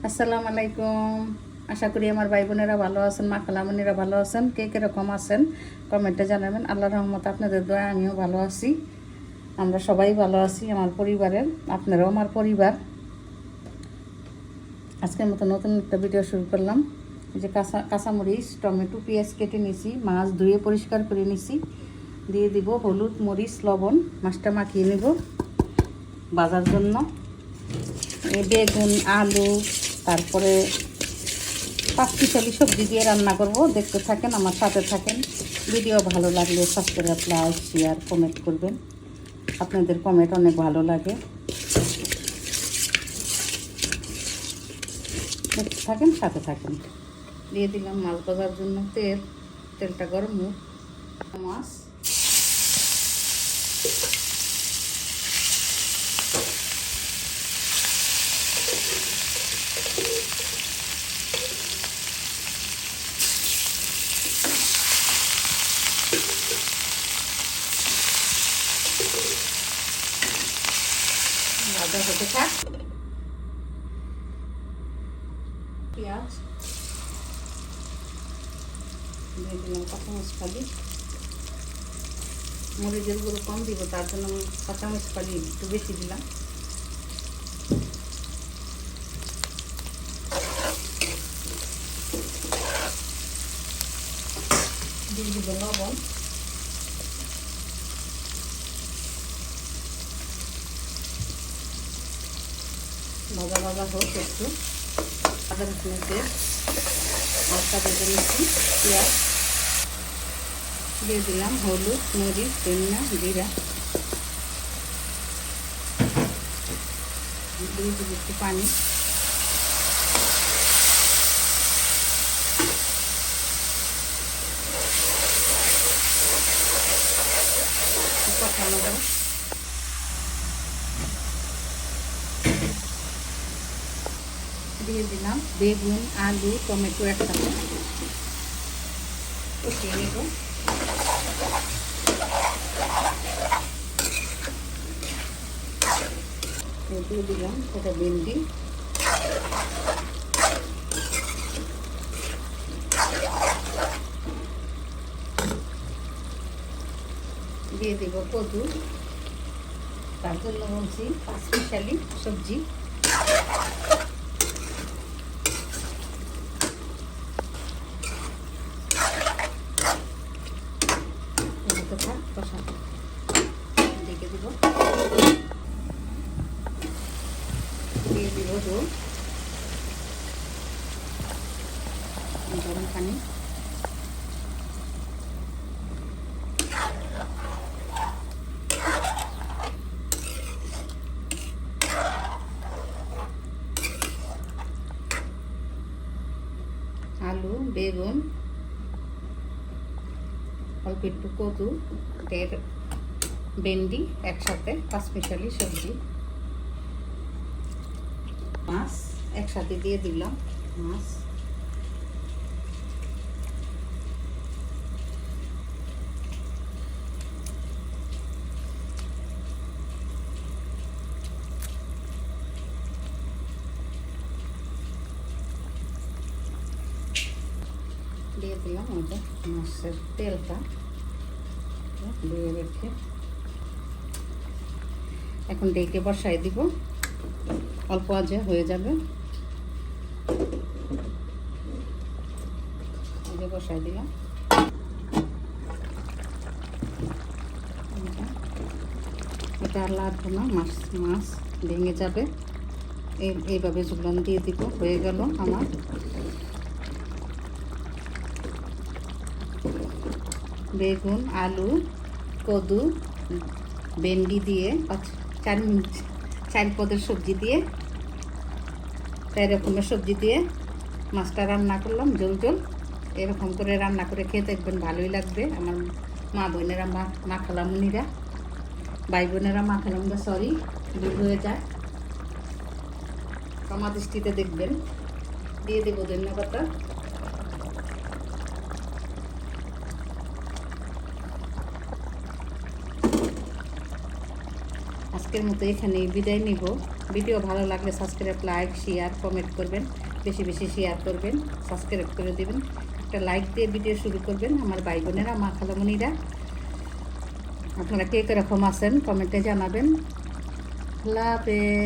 আসসালামু আলাইকুম। আশা করি আমার ভাই বোনেরা ভালো আছেন, মা খালামণিরা ভালো আছেন। কে কীরকম আছেন কমেন্টে জানাবেন। আল্লাহর রহমতে আপনাদের দয়া আমিও ভালো আছি, আমরা সবাই ভালো আছি আমার পরিবারের, আপনারাও আমার পরিবার। আজকের মতো নতুন একটা ভিডিও শুরু করলাম। যে কাঁচামরিচ, টমেটো, পেঁয়াজ কেটে নিছি, মাছ ধুয়ে পরিষ্কার করে নিছি, দিয়ে দিব হলুদ, মরিচ, লবণ। মাছটা মাখিয়ে নেব ভাজার জন্য। বেগুন, আলু, তারপরে পাঁচমিশালি সবজি দিয়ে রান্না করব। দেখতে থাকেন, আমার সাথে থাকেন। ভিডিও ভালো লাগলে সাবস্ক্রাইব, লাইক, শেয়ার, কমেন্ট করবেন। আপনাদের কমেন্ট অনেক ভালো লাগে। দেখতে থাকেন, সাথে থাকেন। দিয়ে দিলাম মাছ ভাজার জন্য তেলটা গরম হোক। মাছ ভাজা হতে থাক। পেঁয়াজ দিয়ে দিলাম, কাঁচামরিচ ফালি। মরিচের গুঁড়ো কম দিব, তার জন্য আমি কাঁচামরিচ ফালি একটু বেশি দিলাম। দিয়ে দিব লবণ। ভাজা ভাজা হোক একটু। আদা রসুনের পেস্ট, মশলা ভেজে নিচ্ছি। পেঁয়াজ দিয়ে দিলাম, হলুদ, মরিচ, ধনিয়া, জিরা, দিয়ে দিব একটু পানি। কষানো হোক। দিয়ে দিলাম বেগুন, আলু, টমেটো একসাথে কষিয়ে নেব। দিয়ে দিলাম ওটা ভেন্ডি। দিয়ে দিব কদু, তার জন্য বলছি পাঁচমিশালি সবজি। দেখে দিব, দিয়ে দিব দুধ, গরম পানি। আলু, বেগুন, অল্প একটু কদু, ভেন্ডি একসাথে পাঁচমিশালি সবজি। মাছ একসাথে দিয়ে দিলাম। মাছ দিয়ে দিলাম, ওটা মাছের তেলটা দিয়ে রেখে এখন ডেকে বসাই দিব। অল্প আজে হয়ে যাবে, বসাই দিলাম। এটা আর লাগবে না, মাছ ভেঙে যাবে। এইভাবে জুলান দিয়ে দিব। হয়ে গেল আমার বেগুন, আলু, কদু, ভেন্ডি দিয়ে চার পদের সবজি দিয়ে, 4 রকমের সবজি দিয়ে মাছটা রান্না করলাম ঝোল ঝোল। এরকম করে রান্না করে খেয়ে দেখবেন, ভালোই লাগবে। আমার মা বোনেরা, মা খালামুনিরা, ভাই বোনেরা, মা খালামুনিরা, সরি ভুল হয়ে যায়, ক্ষমা দৃষ্টিতে দেখবেন। দিয়ে দেবো ধন্যবাদ। আজকের মতো এখানেই বিদায় নিব। ভিডিও ভালো লাগলে সাবস্ক্রাইব, লাইক, শেয়ার, কমেন্ট করবেন, বেশি বেশি শেয়ার করবেন, সাবস্ক্রাইব করে দেবেন, একটা লাইক দিয়ে ভিডিও শুরু করবেন। আমার ভাই বোনেরা, মা খালামণিরা, আপনারা কে কীরকম আছেন কমেন্টে জানাবেন। আল্লাহ হাফেজ।